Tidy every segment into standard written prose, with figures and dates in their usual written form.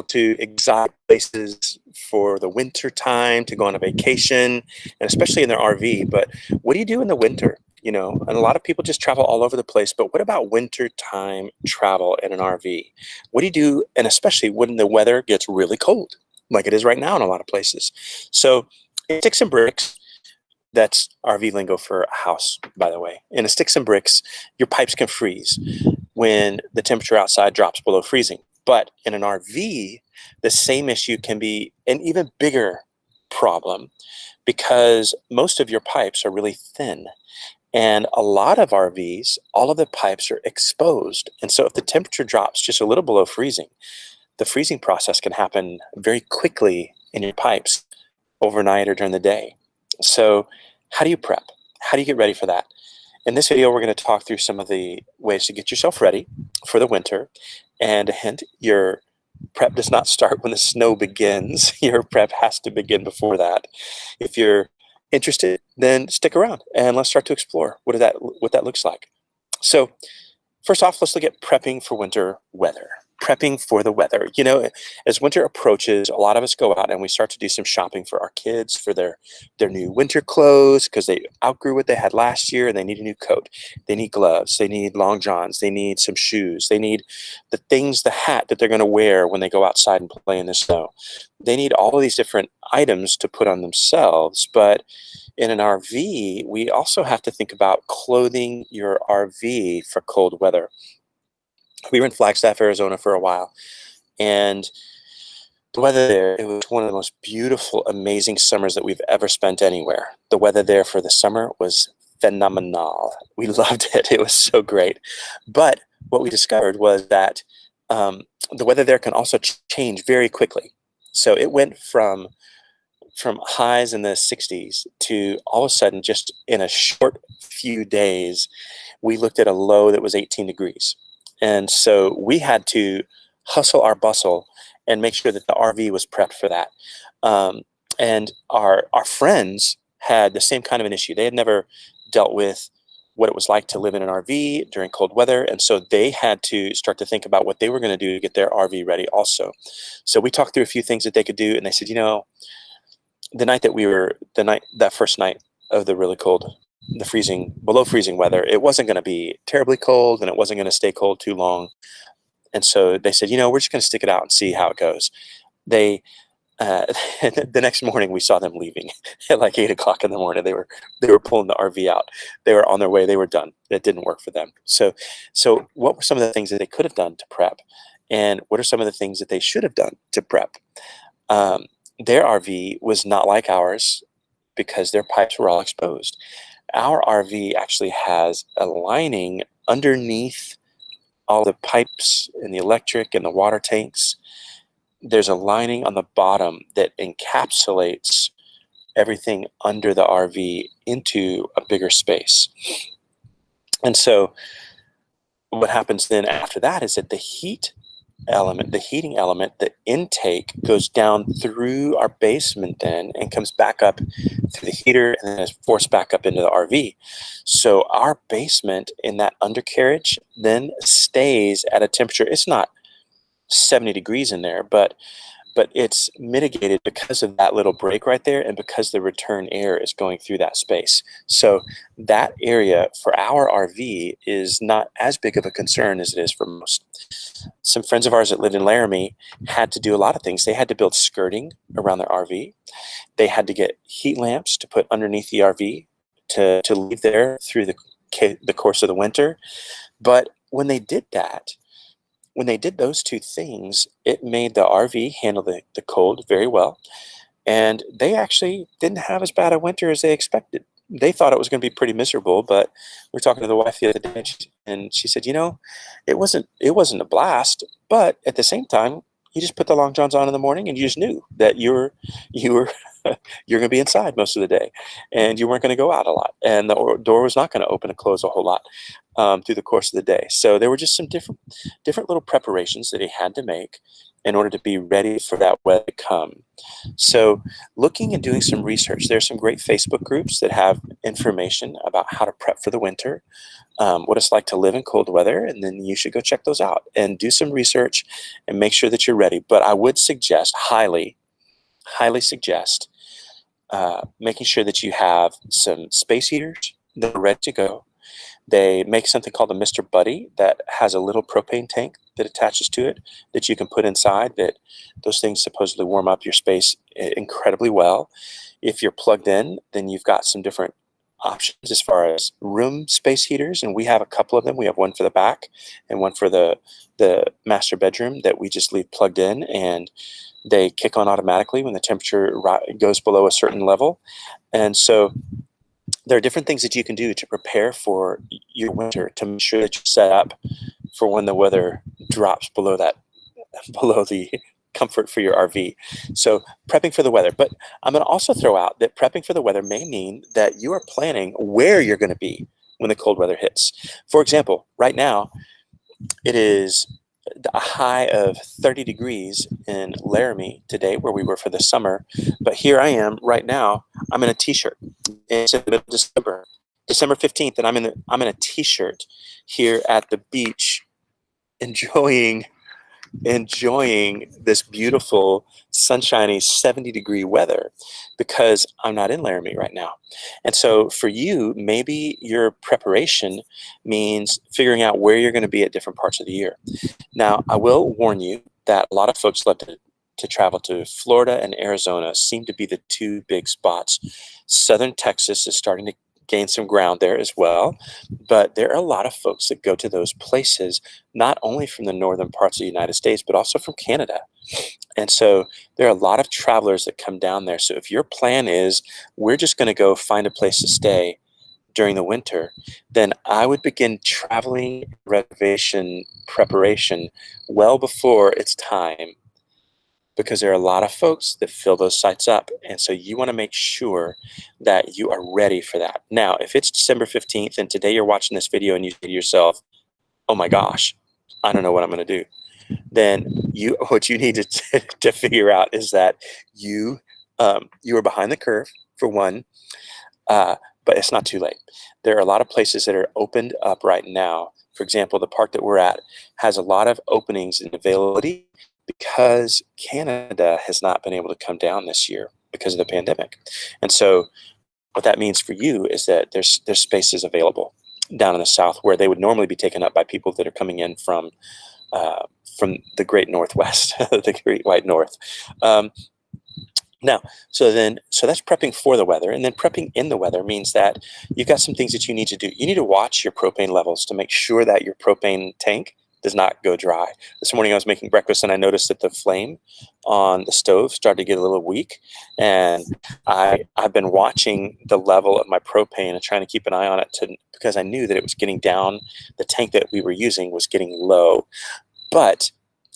to exotic places for the winter time to go on a vacation, and especially in their RV. But what do you do in the winter? And a lot of people just travel all over the place. But what about winter time travel in an RV? What do you do? And especially when the weather gets really cold, like it is right now in a lot of places. So sticks and bricks. That's RV lingo for a house, by the way. In a sticks and bricks, your pipes can freeze when the temperature outside drops below freezing. But in an RV, the same issue can be an even bigger problem because most of your pipes are really thin. And a lot of RVs, all of the pipes are exposed. And so if the temperature drops just a little below freezing, the freezing process can happen very quickly in your pipes overnight or during the day. So how do you prep? How do you get ready for that? In this video, we're going to talk through some of the ways to get yourself ready for the winter. And a hint, your prep does not start when the snow begins. Your prep has to begin before that. If you're interested, then stick around and let's start to explore what that looks like. So first off, let's look at prepping for winter weather. Prepping for the weather. As winter approaches, a lot of us go out and we start to do some shopping for our kids for their new winter clothes because they outgrew what they had last year and they need a new coat. They need gloves. They need long johns. They need some shoes. They need the hat that they're going to wear when they go outside and play in the snow. They need all of these different items to put on themselves. But in an RV, we also have to think about clothing your RV for cold weather. We were in Flagstaff, Arizona for a while, and the weather there, it was one of the most beautiful, amazing summers that we've ever spent anywhere. The weather there for the summer was phenomenal. We loved it. It was so great. But what we discovered was that the weather there can also change very quickly. So it went from highs in the 60s to all of a sudden, just in a short few days, we looked at a low that was 18 degrees. And so we had to hustle our bustle and make sure that the RV was prepped for that. And our friends had the same kind of an issue. They had never dealt with what it was like to live in an RV during cold weather. And so they had to start to think about what they were going to do to get their RV ready also. So we talked through a few things that they could do. And they said, that first night of the really cold, below freezing weather, it wasn't going to be terribly cold and it wasn't going to stay cold too long. And so they said, we're just going to stick it out and see how it goes. The next morning we saw them leaving at like 8 o'clock in the morning. They were pulling the RV out. They were on their way. They were done. It didn't work for them. So what were some of the things that they could have done to prep? And what are some of the things that they should have done to prep? Their RV was not like ours because their pipes were all exposed. Our RV actually has a lining underneath all the pipes and the electric and the water tanks. There's a lining on the bottom that encapsulates everything under the RV into a bigger space. And so what happens then after that is that the heating element, the intake goes down through our basement then and comes back up through the heater and then is forced back up into the RV. So our basement in that undercarriage then stays at a temperature. It's not 70 degrees in there, but it's mitigated because of that little break right there and because the return air is going through that space. So that area for our RV is not as big of a concern as it is for most. Some friends of ours that lived in Laramie had to do a lot of things. They had to build skirting around their RV. They had to get heat lamps to put underneath the RV to leave there through the course of the winter. But when they did those two things, it made the RV handle the cold very well. And they actually didn't have as bad a winter as they expected. They thought it was going to be pretty miserable, but we were talking to the wife the other day, and she said, it wasn't a blast, but at the same time, you just put the long johns on in the morning and you just knew that you were you're going to be inside most of the day and you weren't going to go out a lot, and the door was not going to open and close a whole lot through the course of the day. So there were just some different little preparations that he had to make in order to be ready for that weather to come. So looking and doing some research, there's some great Facebook groups that have information about how to prep for the winter, what it's like to live in cold weather, and then you should go check those out and do some research and make sure that you're ready. But I would suggest, highly suggest, making sure that you have some space heaters that are ready to go. They make something called a Mr. Buddy that has a little propane tank that attaches to it that you can put inside. That those things supposedly warm up your space incredibly well. If you're plugged in, then you've got some different options as far as room space heaters, and we have a couple of them. We have one for the back and one for the master bedroom that we just leave plugged in, and they kick on automatically when the temperature goes below a certain level. And so there are different things that you can do to prepare for your winter to make sure that you're set up for when the weather drops below the comfort for your RV. So prepping for the weather. But I'm going to also throw out that prepping for the weather may mean that you are planning where you're going to be when the cold weather hits. For example, right now it is a high of 30 degrees in Laramie today, where we were for the summer. But here I am right now. I'm in a t-shirt. It's in the middle of December, December 15th, and I'm in a t-shirt here at the beach, enjoying this beautiful, sunshiny 70-degree weather because I'm not in Laramie right now. And so for you, maybe your preparation means figuring out where you're going to be at different parts of the year. Now, I will warn you that a lot of folks love to travel to Florida and Arizona seem to be the two big spots. Southern Texas is starting to gain some ground there as well. But there are a lot of folks that go to those places, not only from the northern parts of the United States, but also from Canada. And so there are a lot of travelers that come down there. So if your plan is, we're just going to go find a place to stay during the winter, then I would begin traveling reservation preparation well before it's time, because there are a lot of folks that fill those sites up. And so you want to make sure that you are ready for that. Now, if it's December 15th and today you're watching this video and you say to yourself, oh my gosh, I don't know what I'm going to do, then what you need to figure out is that you are behind the curve, for one, but it's not too late. There are a lot of places that are opened up right now. For example, the park that we're at has a lot of openings and availability because Canada has not been able to come down this year because of the pandemic. And so what that means for you is that there's spaces available down in the south where they would normally be taken up by people that are coming in from the great Northwest, the great white North. Now, so that's prepping for the weather. And then prepping in the weather means that you've got some things that you need to do. You need to watch your propane levels to make sure that your propane tank does not go dry. This morning I was making breakfast and I noticed that the flame on the stove started to get a little weak. And I've been watching the level of my propane and trying to keep an eye on it because I knew that it was getting down. The tank that we were using was getting low. But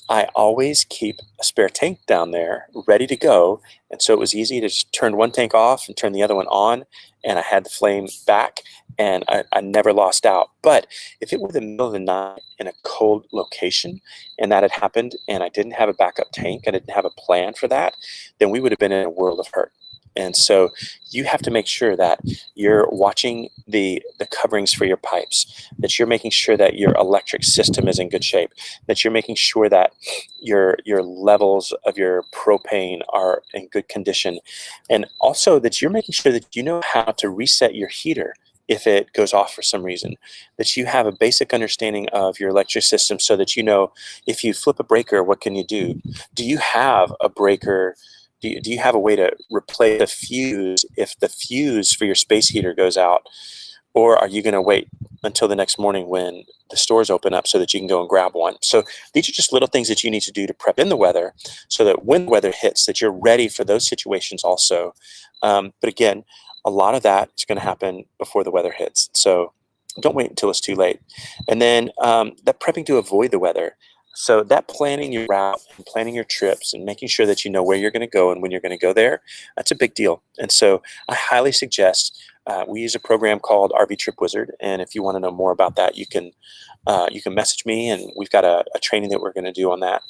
I always keep a spare tank down there ready to go. And so it was easy to just turn one tank off and turn the other one on. And I had the flame back and I never lost out. But if it were the middle of the night in a cold location and that had happened and I didn't have a backup tank, I didn't have a plan for that, then we would have been in a world of hurt. And so you have to make sure that you're watching the coverings for your pipes, that you're making sure that your electric system is in good shape, that you're making sure that your levels of your propane are in good condition, and also that you're making sure that you know how to reset your heater if it goes off for some reason, that you have a basic understanding of your electric system so that you know if you flip a breaker, what can you do? Do you have a breaker? Do you have a way to replace the fuse if the fuse for your space heater goes out? Or are you going to wait until the next morning when the stores open up so that you can go and grab one? So these are just little things that you need to do to prep in the weather so that when the weather hits, that you're ready for those situations also. But again, a lot of that is going to happen before the weather hits. So don't wait until it's too late. And then that prepping to avoid the weather. So that planning your route and planning your trips and making sure that you know where you're going to go and when you're going to go there, that's a big deal. And so I highly suggest we use a program called RV Trip Wizard. And if you want to know more about that, you can message me, and we've got a training that we're going to do on that.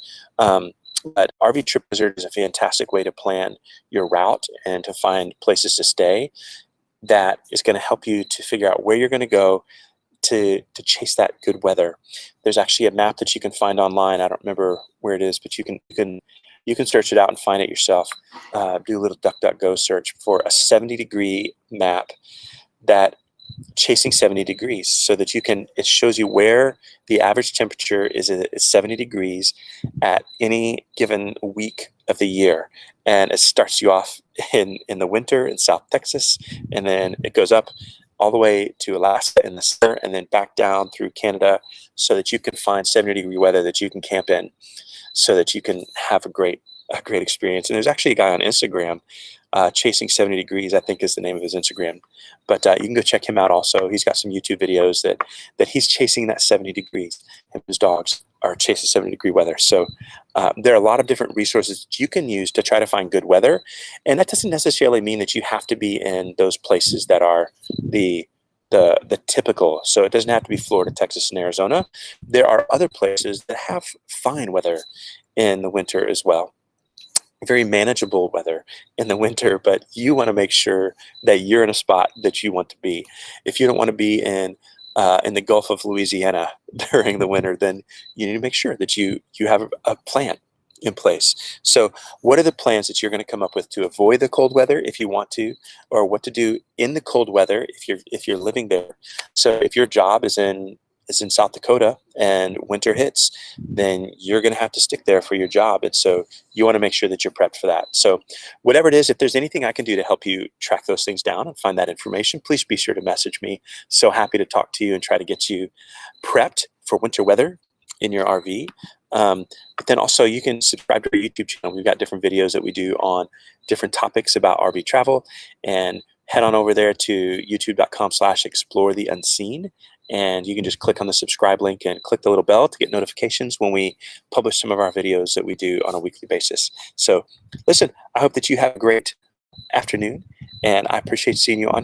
But RV Trip Wizard is a fantastic way to plan your route and to find places to stay that is going to help you to figure out where you're going to go to chase that good weather. There's actually a map that you can find online. I don't remember where it is, but you can search it out and find it yourself. Do a little DuckDuckGo search for a 70-degree map that chasing 70 degrees, so that it shows you where the average temperature is 70 degrees at any given week of the year. And it starts you off in the winter in South Texas, and then it goes up all the way to Alaska in the summer, and then back down through Canada, so that you can find 70-degree weather that you can camp in, so that you can have a great experience. And there's actually a guy on Instagram, Chasing 70 Degrees, I think is the name of his Instagram. But you can go check him out also. He's got some YouTube videos that he's chasing that 70 degrees. Him and his dogs are chasing 70-degree weather. So there are a lot of different resources that you can use to try to find good weather. And that doesn't necessarily mean that you have to be in those places that are the typical. So it doesn't have to be Florida, Texas, and Arizona. There are other places that have fine weather in the winter as well. Very manageable weather in the winter, but you want to make sure that you're in a spot that you want to be. If you don't want to be in the Gulf of Louisiana during the winter, then you need to make sure that you have a plan in place. So what are the plans that you're going to come up with to avoid the cold weather if you want to, or what to do in the cold weather if you're living there? So if your job is in South Dakota and winter hits, then you're going to have to stick there for your job. And so you want to make sure that you're prepped for that. So whatever it is, if there's anything I can do to help you track those things down and find that information, please be sure to message me. So happy to talk to you and try to get you prepped for winter weather in your RV. But then also you can subscribe to our YouTube channel. We've got different videos that we do on different topics about RV travel, and head on over there to youtube.com/explore the unseen. And you can just click on the subscribe link and click the little bell to get notifications when we publish some of our videos that we do on a weekly basis. So listen, I hope that you have a great afternoon, and I appreciate seeing you on here.